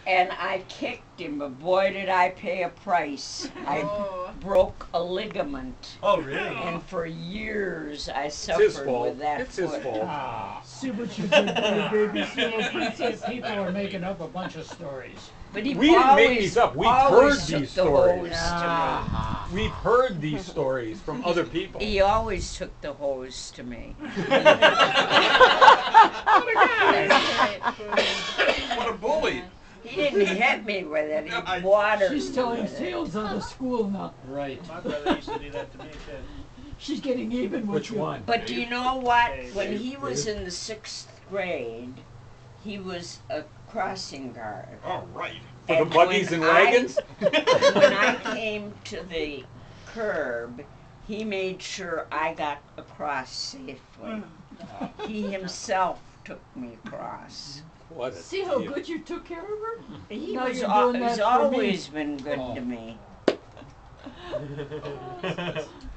and I kicked him, but boy did I pay a price. I broke a ligament. Oh, really? And for years I It's his suffered fault. with that It's foot. his fault. See what you did there, baby. See what princess people are making up a bunch of stories. But he We didn't make always, these up. We've always heard took these the stories. hose to We've heard these stories from other people. me. He always took the hose to me. What a bully. He didn't hit me with it. Yeah, He watered She's me telling with it. tales out of school now. Right. My brother used to do that to me too. She's getting even with Which you. one? But do you know what? Dave, When Dave, he was in the 6th grade, he was a crossing guard. All right. For the And buggies when and wagons? When I came to the curb, he made sure I got across safely. He himself took me across. What a See how deal. good you took care of her? He Now was you're al- doing he's that for me. always been good to me.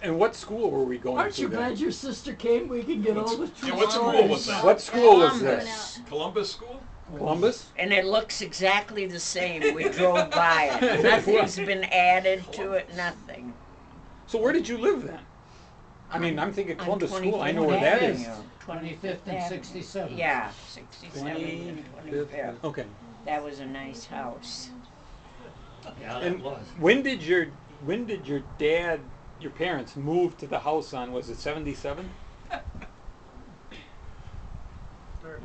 And what school were we going Aren't to you then? glad your sister came? We can get all the true Yeah, what school stories. was that? What school was this? Columbus. Columbus School? Columbus? And it looks exactly the same. We drove by it. Nothing's been added to it, nothing. So where did you live then? I mean, I'm thinking On Columbus School. I 25th know where that is. Avenue. 25th and 67th. Yeah, 67th and 25th. Okay. That was a nice house. Yeah, And that was. when did your dad, your parents move to the house on? Was it 77?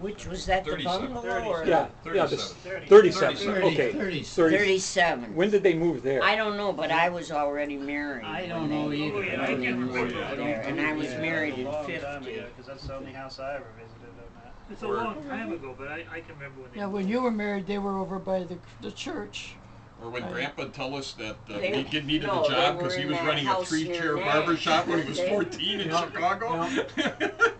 Which was that, the 37. bungalow or? Yeah, yeah, 37. 37. 37. Okay. 37. When did they move there? I don't know, but I was already married. I when don't they- know either. when I they can't moved remember. there, and I was married in a long 50. time ago, because that's the only house I ever visited on that. It's a long time ago, but I can remember when they. Yeah, when you were married, they were over by the church. Or when Grandpa told us that They- he needed no, a they job were because he in was that running a house near 3-chair Nash. barber shop when he was They- 14 in Yeah. Chicago.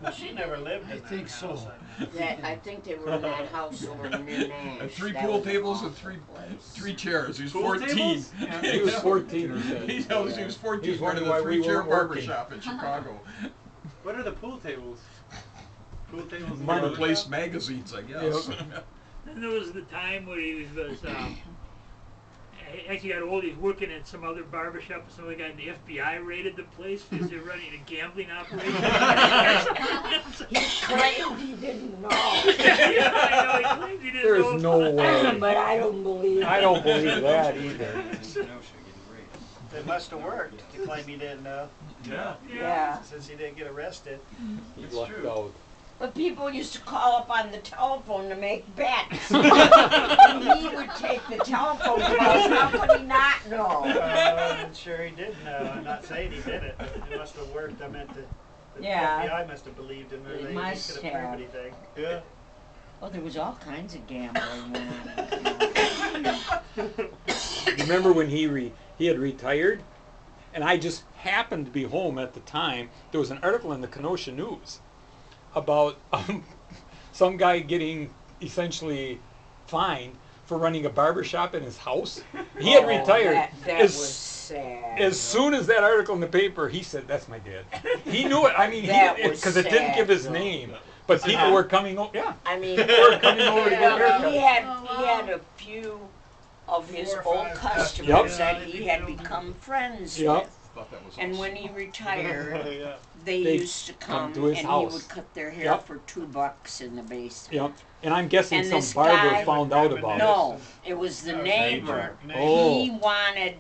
Well, she never lived in I that think house. so. I think they were in that house over near Nash. And 3 That pool was an tables and awful 3 place. chairs. He was Pool 14. tables? He was 14, he said. He told us he was 14 He's running wondering a why we 3-chair weren't barber working. shop in Chicago. What are the pool tables? Pool tables. in Money the replaced barbershop? magazines, I guess. Then there was the time where he was actually got old. He was working at some other barber shop, and some other guy in the FBI raided the place because they're running a gambling operation. He claimed he didn't know. I know, he claimed he didn't know. There's no way. But I don't believe I don't believe that either. It must have worked to claim he didn't know, Yeah. Yeah. since he didn't get arrested. He It's lucked true. out. But people used to call up on the telephone to make bets. And he would take the telephone calls. How could he not know? I'm sure he did know. I'm not saying he did it. It must have worked. I meant the Yeah. FBI must have believed him. Or They they must could have have. proved anything. Yeah. Well, there was all kinds of gambling going on. Remember when he had retired? And I just happened to be home at the time. There was an article in the Kenosha News about some guy getting essentially fined for running a barber shop in his house. He had retired. That as, was sad. as soon as that article in the paper, he said, "That's my dad." He knew it. I mean, That was because it didn't give his sad, name, but people were coming over. Yeah, I mean, people were coming over to get well, he haircuts. had a few of his 4 or old 5 customers Yep. that he had become friends Yep. with. Thought that was And awesome. when he retired, Yeah. they They'd used to come come to his and house. he would cut their hair Yep. for $2 in the basement. Yep. And I'm guessing And some this barber guy- found out about No, it was the Oh, neighbor. Oh. He wanted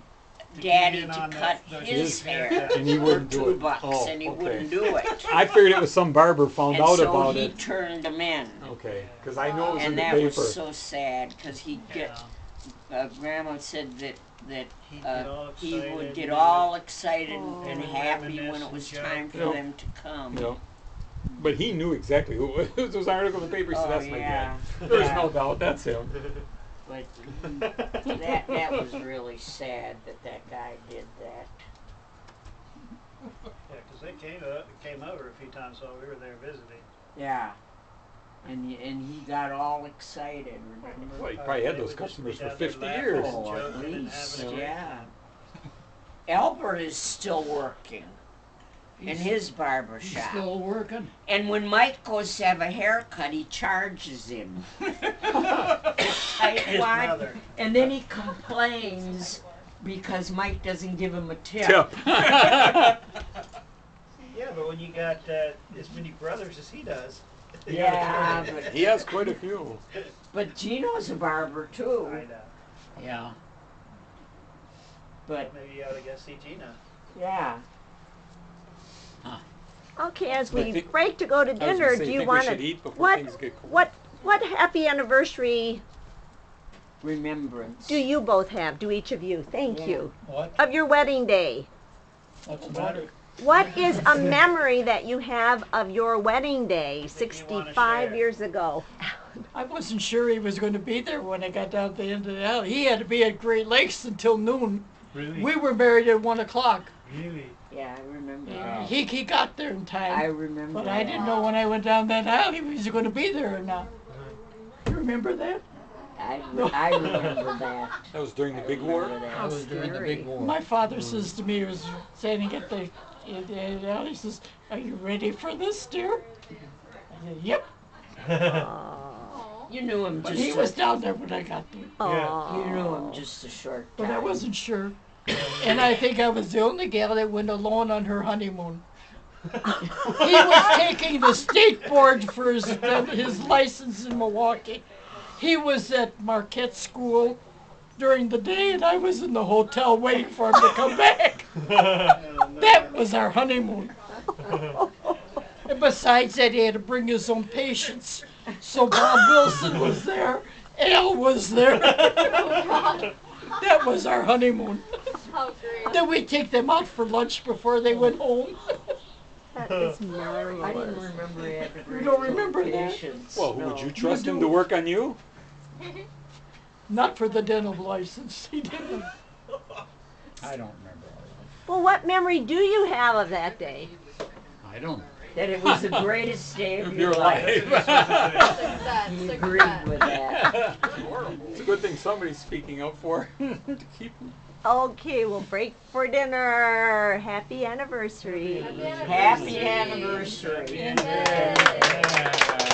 To Daddy key in to on cut those his hair it, and he for wouldn't do it. $2, Oh, and he okay. wouldn't do it. I figured it was some barber found And out so about he it. turned him in. Okay, because I know it was in And the that paper. was so sad because he'd get. Grandma said that He'd get all he would excited get and- all excited Oh. and And happy when reminisce it was and joke. time for Yep. them to come. Yep. But he knew exactly who it was. There was an article in the paper. He said, Oh, "That's my yeah. dad." There's Yeah. no doubt. That's him. But that was really sad that guy did that. Yeah, because they came over a few times while we were there visiting. Yeah. And he got all excited, remember? Well, he probably had They those would just customers be for down there 50 laughing years. and Oh, at joking and least, having a great yeah. time. Albert is still working in his barber He's shop. still working. And when Mike goes to have a haircut, he charges him. his what? brother. And then he complains because Mike doesn't give him a tip. Tip. Yeah, but when you got as many brothers as he does. Yeah, He has quite a few. but Gino's a barber I too. know. Yeah. But Maybe you ought to go see Gina. yeah. Okay, as I we think- break to go to I was gonna dinner, say, do you think we want should to? eat before What things get cold. what happy anniversary Remembrance. do you both have? Do each of you? Thank Yeah. you. What? Of your wedding day. What's the matter? What is a memory that you have of your wedding day That you wanna 65 share? years ago? I wasn't sure he was going to be there when I got down at the end of the alley. He had to be at Great Lakes until noon. Really? We were married at 1 o'clock. Really? Yeah, I remember And that. he got there in time. I remember But I that. didn't know when I went down that alley if he was going to be there or not. You remember that? I remember that. That was during the big war. Remember that. That was during the big war. My father says to me, he was standing at the alley, he says, "Are you ready for this, dear?" I said, "Yep." You knew him But just. he was down there when I got there. You knew him just a short time. But I wasn't sure. And I think I was the only gal that went alone on her honeymoon. He was taking the state board for his license in Milwaukee. He was at Marquette School during the day, and I was in the hotel waiting for him to come back. That was our honeymoon. And besides that, he had to bring his own patients. So Bob Wilson was there, Al was there. That was our honeymoon. How great. Then we'd take them out for lunch before they went home. That is I didn't marvelous. remember it. You don't remember that? Patience, Well, no. would you trust him do. to work on you? Not for the dental license. He didn't. I don't remember all Well, what memory do you have of that day? that. I don't. That it was the greatest day of Of your your life. Success, He success. agreed with that. It's a good thing somebody's speaking up for to keep him. Okay, we'll break for dinner. Happy anniversary. Happy anniversary. Yay.